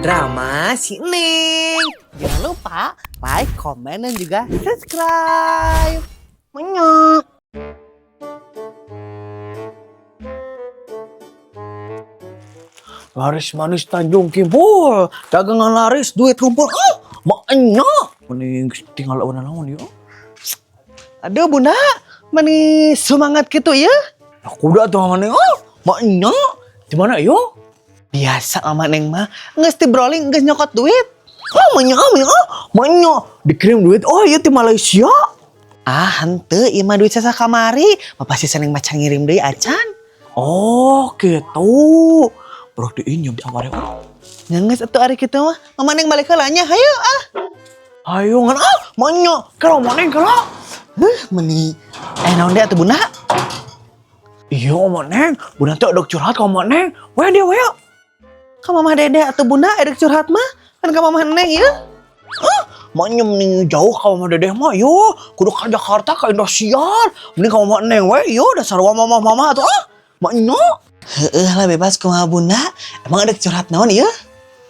Drama si Neng. Jangan lupa like, komen, dan juga subscribe. Menyok. Laris manis Tanjung Kimpul, dagangan laris, duit kumpul. Banyak. Mending tinggal lawan-lawan ya. Aduh bunda, meni semangat gitu ya. Aku udah tuh mana banyak. Di mana yo? Biasa sama Neng mah, nges ti brolling, nges nyokot duit. Banyak. Dikirim duit, iya di Malaysia. Hente, iya mah duit sasa kamari. Pasti seneng macan ngirim deui acan. Oh, gitu. Berarti ini sama dia. Nges atuh ari kitu mah. Mama Neng balik heula nya, hayu Ayo ngan banyak. Kalau mana kalau? Meni naon deui atuh bunda? Iya, Maneng. Bunda teh ada curhat ka Maneng. Weh dia weh. Ka mama dede atuh bunda edek curhat mah. Kan ka mama Neng ieu. Maknya mending jauh ka mama dedeh mah yo. Kudu ka Jakarta ka Indosiar. Mending ka mama Neng weh yo dasar mama atuh maknya. Heueuh lah bebas kumaha bunda. Emang edek curhat naon ieu?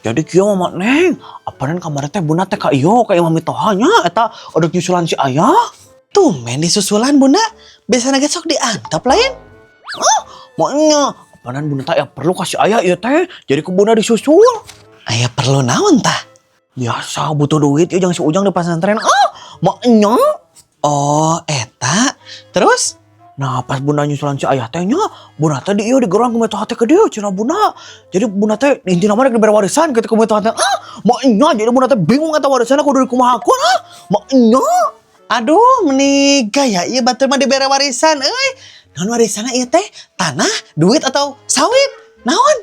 Jadi kieu mama Neng. Apaan kamari teh bunda teh ka ieu ka Imam Mitohanya eta odok nyusulan si ayah. Tumben disusulan bunda. Biasana ge sok diantap lain. Maknya apaan bunda teh ya perlu kasih ayah ieu teh. Jadi ke bunda disusul. Aya perlu naon tah? Biasa butuh duit ya jangan si Ujang di pesantren. Maknya. Oh, eta. Terus? Nah pas bunda nyusulan si ayah tehnya, bunda teh di digerang ke Mitoha teh ke dia cina bunda. Jadi bunda teh inti namanya diberi warisan gitu ke Mitoha teh. Maknya jadi bunda teh bingung kata warisan aku dari kumahakeun maknya. Aduh, meni gaya ieu batur mah dibere warisan euy. Naon warisanna ieu teh? Tanah, duit atau sawit? Naon?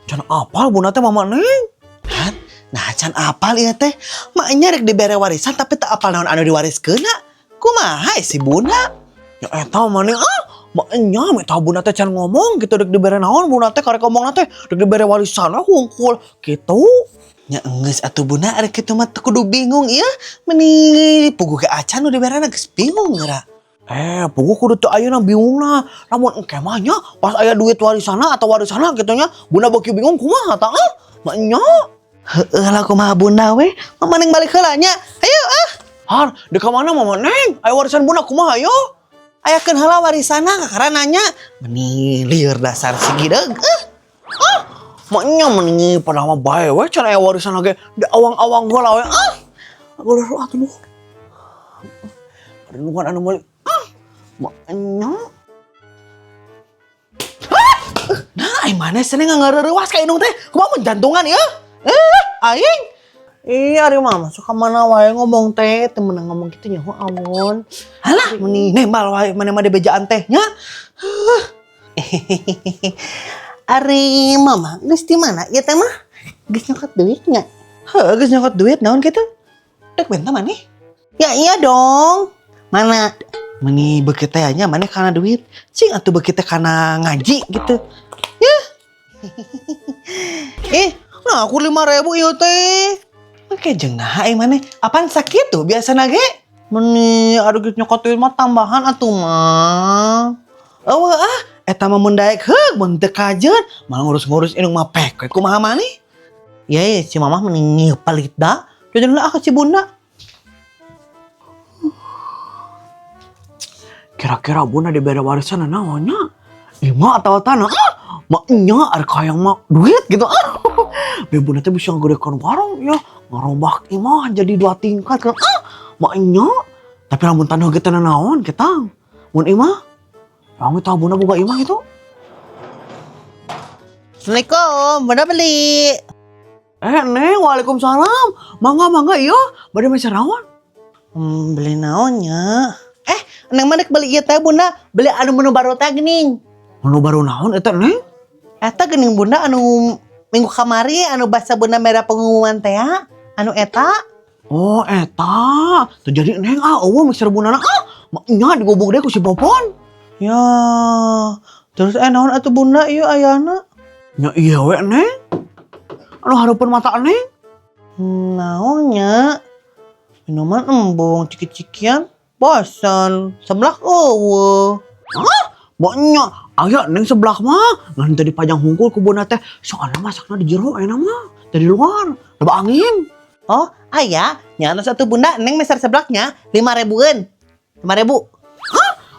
Can apal bunda teh mama Neng. Nah, can apal ieu teh? Maknya rek dibere warisan tapi tak apal naon anu diwariskeunna. Kumaha si bunda? Ya eta mah Neng maknya minta bunda teh can ngomong gitu dek dibere naon bunda teh karek ngomongna teh dek dibere warisan hungkul gitu. Nya geus atuh bunda ari kitu mah teu kudu bingung ieu. Meni puguh ke acan nu diberana geus bingung geura. Puguh kudu teu ayeuna bingungna. Lamun engke mah nya pas aya duit warisana atau warisana kitu nya bunda beuki bingung kumaha tah maknya. Heueuh lah kumaha bunda we. Mama Neng balik heula nya. Hayu Har, di ka mana mama Neng? Aya warisan bunda kumaha yo? ayakeun heula warisana kakara nanya. Meni lieur dasar si gideug. Maknya mending pada mah bae we can aya warisan lagi di awang-awang heula we. Aduh. Renungan anu meuli. Maknya. Nah, ai mana seneng ngareurewas ka indung teh. Kumaha mun jantungan ieu? Aing. Iya, ari mah masuk ka mana wae ngomong teh, teu meunang ngomong kitu nya amun. Halah, meni nembal wae mana mah bejaan teh nya. Ari mama geus di mana ieu teh mah? Geus nyokot duit nya. Heuh, geus nyokot duit naon kitu? Dek benta maneh? Ya iya dong. Mana? Meni beuki teh nya maneh kana duit. Cing atuh beuki teh kana ngaji gitu. Ya. Nah aku 5.000 ieu teh. Oke jeung naha maneh? Apaan sakit tuh biasana ge? Meni adu geus nyokot duit mah tambahan atuh mah. Eueuh eta mah mun daek heug mun teu kajeun malah ngurus-ngurus indung mah pek we kumaha maneh? Ya si mamah mending palit da. Jajan lah ka si bunda. Kira-kira bunda dibere warisan naonnya? Ima atau tanah? Maknya ada kayang mah duit gitu. Biar bunda teh bisa ngegedekan warung ya. Ngerombak imah jadi 2 tingkat kan. Maknya. Tapi lamun tanah kita naon kita. Mun imah. Kami tahu bunda boga imah itu. Assalamualaikum, bunda beli. Neng, waalaikumsalam. Mangga iya. Bade mah naon? Beli naonnya? Neng mandek beli ieu teh bunda, beli anu menu baru teh geuning. Menu baru naon eta Neng? Eta geuning bunda anu minggu kamari anu basa bunda merah pengumuman teh anu eta. Oh eta. Tuh jadi Neng eueuh mixer bundana maknya digobok deh ku si Popon. Ya. Terus naon atuh bunda ieu ayana? Nya iya we Neng. Anu hareupeun mata Neng. Naonnya? Minuman embung ciki-cikian bosan sebelah eueuh. Maknya aya Neng sebelah mah ngan teu dipajang hungkul ku bunda teh soalna masakna di jero enak mah. dari luar. Loba angin. Oh, ayah, nyana satu bunda, neng meser seblaknya 5.000-an. 5.000.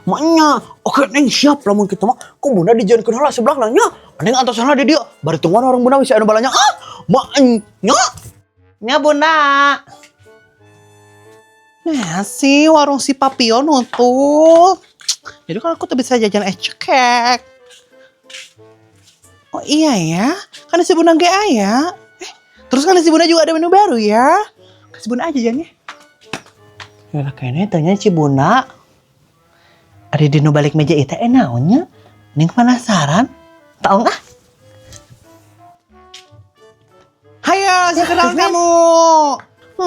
Maknya, oke neng siap lamun kita mah. Kok bunda dijankeun heula sebelah nanya. Neng antos sana di dia. Bari tungguan orang bunda bisa anu balanya. Maknya. Nya bunda. Nah sih warung si Papio nutup. Jadi kan aku tuh bisa jajan cekek. Oh iya ya, kan si bunda ge aya. Terus kan si bunda juga ada menu baru ya. Kasih bunda aja jajannya. Ya kayaknya tanya si bunda. Ada di nu balik meja itu naonnya? Neng penasaran. Tahu nggak? Hayo, saya kenal kamu.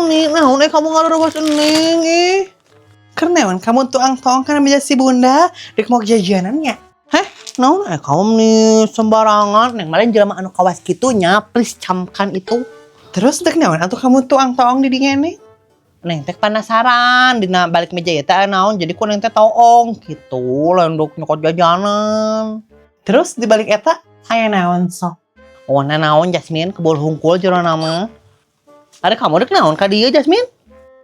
Nih, naon kamu ngarobos Neng Kernewan kamu tuang-tuang kan meja si bunda. Dek mau jajanannya. Heh, naon kamu nih sembarangan. Neng malah jelema anu kawas kitunya, please camkan itu. Terus dek naon atuh kamu tuang-tuang di dingin nih? Neng teh penasaran dina balik meja ya teh naon jadi ku neng teh taong gitu landok nyokot jajanan. Terus di balik eta aya naon sok? Oh naon Jasmine kebul hungkul jero nama. Ada kamu dek naon ka dieu Jasmine?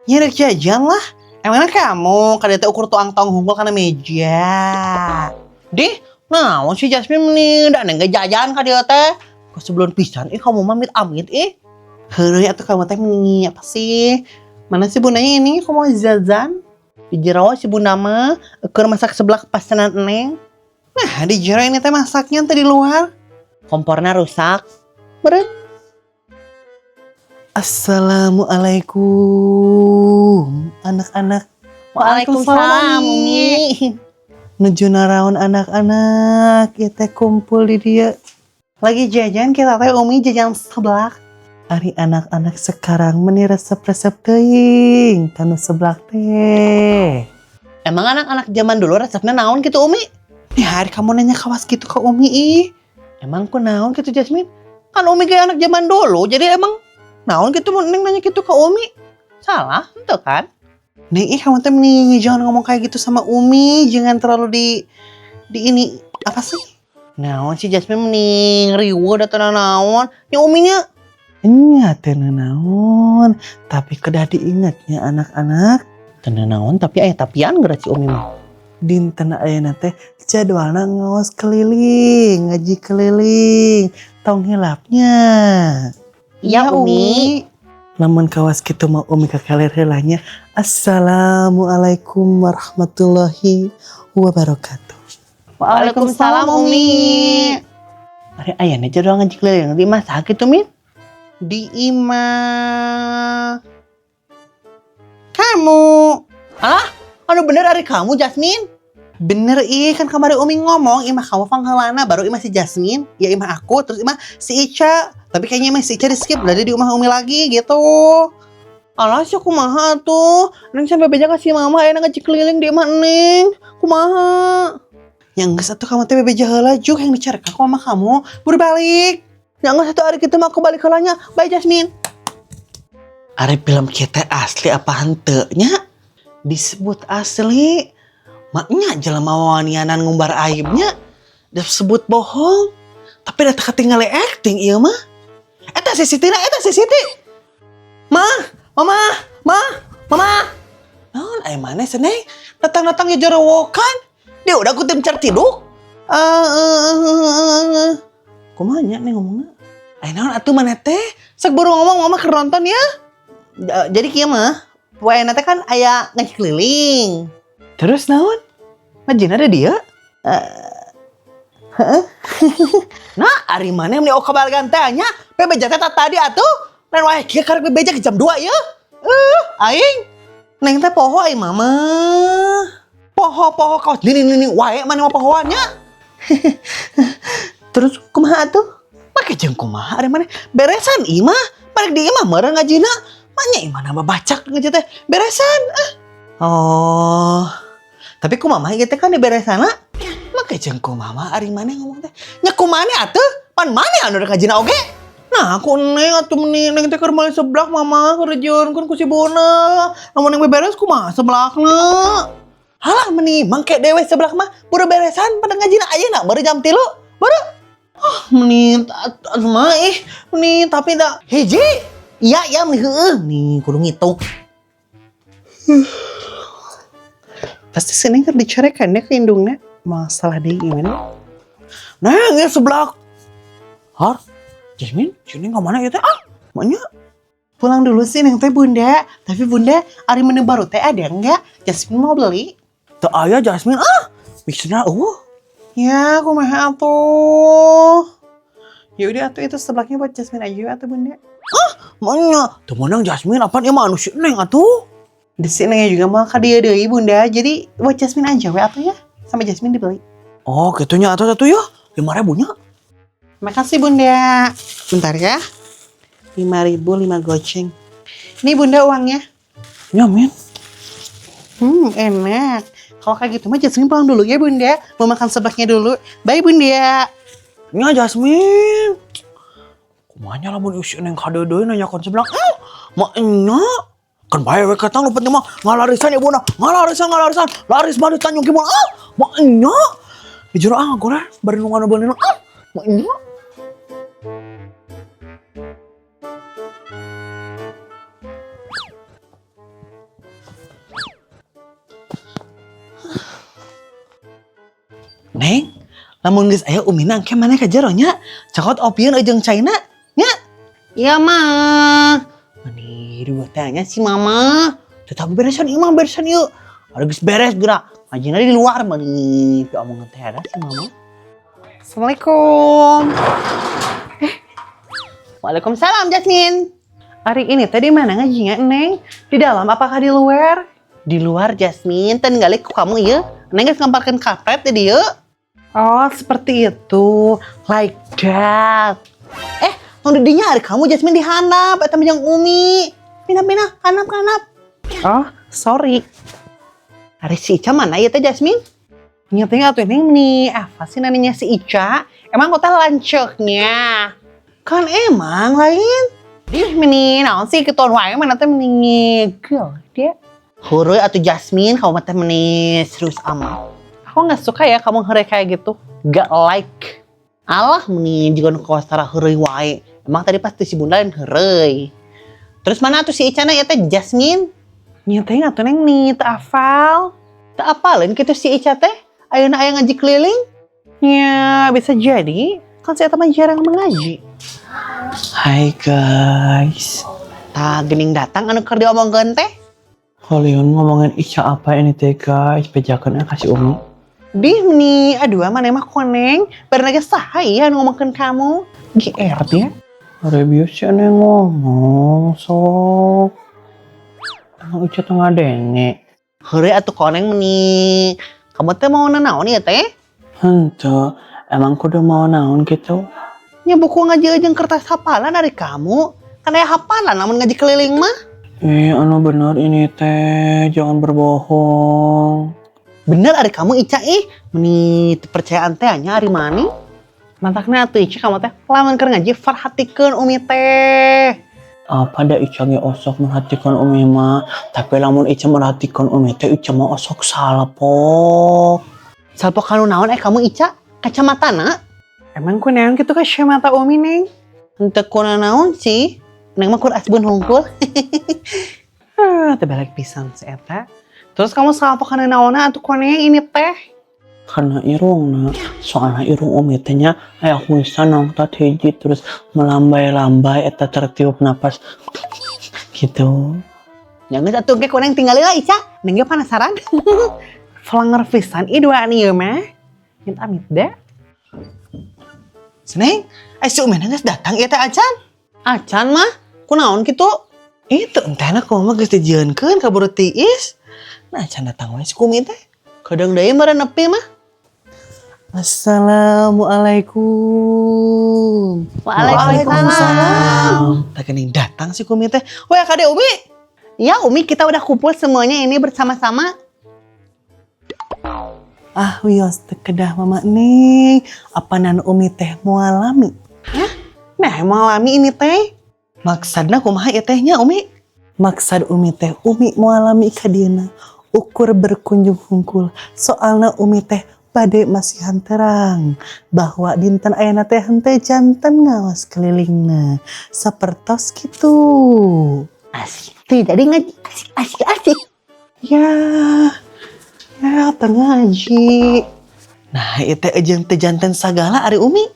Nya dek jajan lah. Emangnya kamu ka dieu teh ukur tuang-tuang hungkul kana meja. Dih, naon si Jasmine meni da neng jajan ka dieu teh. Sebelum pisan kamu amit-amit Heureuy atuh kamu teh meni apa sih? Mana si bundanya ini? Kok mau jajan? Di jero si bunda mah keur masak seblak pesanan Neng. Nah, di jero ini teh masaknya teh di luar. Kompornya rusak. Meureun. Assalamualaikum anak-anak. Waalaikumsalam Umi. Nuju naraon anak-anak kita kumpul di dia. Lagi jajan kita teh Umi jajan seblak. Ari anak-anak sekarang meni resep-resep teuing kanu seblak teh. Emang anak-anak zaman dulu resepnya naon gitu Umi? Ya hari kamu nanya kawas gitu ke Umi Emang ku naon gitu Jasmine? Kan Umi kayak anak zaman dulu jadi emang naon gitu Neng nanya gitu ke Umi? Salah, ente kan? Neng kamu teh meni jangan ngomong kayak gitu sama Umi, jangan terlalu di ini apa sih? Naon si Jasmine meni riweuh da teu naon. Ya Uminya ingat naon, tapi kedah diingatnya anak-anak. Naon tapi aya tapian geura si Umi mah. Dinten ayeuna teh jadwalna ngaos keliling, ngaji keliling, tong hilapnya. Iya Umi. Lamun kawas kitu mah Umi kakeler heulanya. Assalamualaikum warahmatullahi wabarakatuh. Waalaikumsalam Umi. Ari ayana jadwal ngaji keliling di masa kitu Min? Di Ima. Kamu. Alah, anu bener ari kamu Jasmine. Bener kan kemarin Umi ngomong Ima kamu pangheulana baru Ima si Jasmine, ya Ima aku, terus Ima si Ica. Tapi kayaknya Ima si Ica di skip berarti di rumah Umi lagi gitu. Alah sih kumaha tuh. Neng sampai beja kasih mama enak ngaji keliling di Ima Neng. Kumaha? Yang geus atuh kamu teh bebeja heula juk yang dicarek aku sama kamu buru balik. Yang satu hari kita mau aku balik halanya. Bye Jasmine. Ari film kita asli apa henteunya? Disebut asli. Maknya jelema wanianan ngumbar aibnya. Disebut bohong. Tapi dah ketinggalan acting ieu mah. Eta si Siti. Mama. Naon aya maneh seneng? Datang-datang ya jorowokan. Dia udah kutim certiduk. Kumaha nya nih ngomongna? Naon atuh maneh teh? Sok buru ngomong mama keur nonton ya. Jadi kieu mah, poena teh kan aya ngaji keliling. Terus naon? Ngajina ada dia? Heeh. Nah, ari maneh meni oka balagan teh nya? Bebeja teh tadi atuh. Lain wae kieu karek bebeja ke jam 2 ya. Aing. Neng teh poho ai mama. Poho kaos lini wae maneh mah pohoannya. Terus kumaha atuh? Make jeung kumaha ari maneh beresan ieu mah. Parek di imah meureun ngajina. Manya imah nambah bacak ngaji teh beresan. Oh. Tapi kumaha ieu teh kan di beresana. Make jeung kumaha ari maneh ngomong teh. Nya kumaha atuh? Pan maneh anu rek ngajina oge? Nah, aku neng atuh meni neng teh keur malih seblak mama keur dijieunkeun ku si Bona. Lamun neng beberes kumaha seblakna? Halah meni mangke dewe seblak mah buru beresan pada ngajina ayeuna baru jam 3. Baru. Menit mah menit tapi dah hiji. Iya nih kudu ngitung. Pasti sini kan dicorekan deh ke indungnya. Masalah deh gimana? Neng ya sebelah. Har, Jasmine, sini kemana ya teh? Maknya Pulang dulu sih neng teh bunda. Tapi bunda hari menu baru teh ada enggak? Jasmine mau beli? teu aya Jasmine. Misalnya, Ya aku mah atuh. Ya udah atuh itu sebelahnya buat Jasmine aja atuh bunda. maknya teu menang Jasmine apa dia manusia neng atuh. Di sini juga mau ke dia deui bunda. Jadi buat Jasmine aja we atuh ya. Sama Jasmine dibeli. Oh, gitunya atuh ya. 5.000 nya. Makasih bunda. Bentar ya. 5.000 5 goceng. Ini bunda uangnya. Ya, Min. Enak. Kalau kayak gitu mah Jasmine pulang dulu ya bunda. Mau makan sebelahnya dulu. Bye bunda. Nya Jasmine. Kumanya lamun usia neng kadedeui nanyakeun sebelah. Maknya kan bae we kata lu penting mah ngalarisan ya bunda. Ngalarisan. Laris baris Tanjung Kibul. Maknya. Jujur goreng bari nu ngana maknya. Neng, lamun geus aya umina engke maneh ka jero nya. Cakot opieun jeung China nya. Iya mah. Mani dua tanya si mama. Tetapi beresan ieu mah beresan ieu. Ada geus beres geura. Ngajina di luar mani. Teu omongan teh ada si mama. Assalamualaikum. Waalaikumsalam Jasmine. Hari ini teh di mana ngajinya Neng? Di dalam apakah di luar? Di luar Jasmine, teh ninggali ku kamu ieu. Neng geus ngamparkeun kapret teh dieu. Oh, seperti itu. Like that. Mau didinya hari kamu Jasmine dihandap eta jeung Umi. Pindah, handap. Oh, sorry. Hari si Ica mana ya teh Jasmine? Nyatanya atuh Neng nih, apa sih nanya si Ica? Emang kota lanceknya? Kan emang lain. Ih, meni naon sih ketuan wae mana teh meni ngegel dia. Heureui atuh Jasmine, kamu teh meni serius amat. Aku nggak suka ya kamu heureui kayak gitu. Gak like. Alah meni juga nu kawastara heureui wae. Emang tadi pasti si Bunda lain heureui. Terus mana tuh si Icana ya teh Jasmine? Nyatanya atuh Neng nih teu apal. Teu apaleun kitu si Ica teh? Ayeuna aya ngaji keliling? Ya, bisa jadi. Kan saya teman jarang mengaji. Hai guys. Tah geuning datang anu keur diomongkeun teh? Kalian ngomongin Ica apa ini teh guys? Bejakeun kasih Umi. Dih nih, aduh mana mah koneng. Bareng saha ya anu ngomongkeun kamu? GR dia. Review sih neng ngomong sok. Emang Ica tengah denge. Heureui atuh koneng nih. Kamu teh mau naon ya teh? Henteu, emang kudu mau naon gitu? Nya buku ngaji jeung kertas hafalan dari kamu. Kan aya hafalan namun ngaji keliling mah. Anu bener ini teh, jangan berbohong. Bener ari kamu Ica meni percayaan teh nya ari mani. Mantakna atuh Ica kamu teh lamun keur ngaji farhatikeun Umi teh. Apa dah Ica ge osok merhatikan Umi mah, tapi lamun Ica merhatikan Umi teh Ica mah osok salpok. Salpok kanu naon kamu Ica? Kacamatana? Emang ku naon kitu kacamata Umi Neng? Henteu ku naon sih. Neng mah kur asbun hungkul. Teu balik pisan si eta. Terus kamu salpok kana naonna atuh koneng ini teh? Karena irungna, soalnya irung Umi teh nya aya huisan nongtot hiji terus melambai-lambai eta tertiup napas gitu. Yang geus atuh ge koneng tinggalin lah Ica. Neng ge penasaran. Flanger pisan duaan ieu mah. Amit da. Seneng, si Umi geus datang ieu teh acan. Acan mah kunaon kitu? Itu entahna kumaha geus dijieunkeun kaburu tiis. Nah acan datang we si Umi teh. Kadang deui meureun nepi mah. Assalamualaikum. Waalaikumsalam. Tak kening datang si Umi teh. Weh Kade Umi. Ya Umi, kita udah kumpul semuanya ini bersama-sama. Ah wios teu kedah Mama Ning. Apa nan Umi teh moal lami? Hah? Nah moal lami ini teh. Maksudna kumaha ieu teh nya Umi? Maksud Umi teh Umi moal lami ka dieuna. Ukur berkunjung hungkul. Soalna Umi teh bade masihan terang bahwa dinten ayana teh henteu janten ngawas kelilingna sapertos kitu. Asik. Tuh jadi ngaji asik. Ya tengah ngaji. Nah, itu jeung teh janten sagala ari Umi.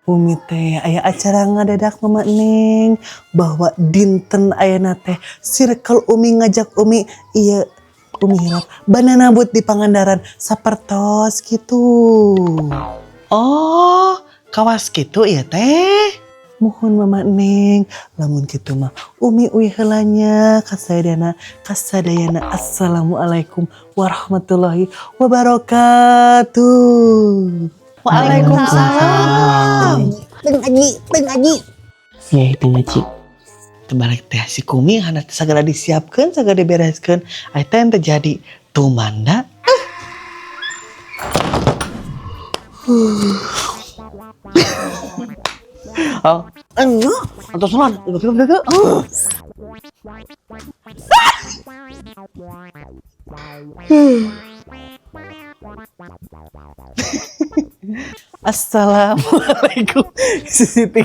Umi teh aya acara ngadadak Mama Neng bahwa dinten ayana teh circle Umi ngajak Umi iya Umi hilap banana boat di Pangandaran sapertos gitu. Oh, kawas gitu ya teh. Mohon Mama Neng, lamun kitu mah Umi uih heulanya kasadayana assalamualaikum warahmatullahi wabarakatuh. Waalaikumsalam. Teng ngaji. Ya itu ngaji. Tebalik teh si Kumi hana sagala disiapkeun, sagala dibereskeun. Eta yang terjadi tumanda. Oh, enggak. Atau salah. Assalamualaikum. Siti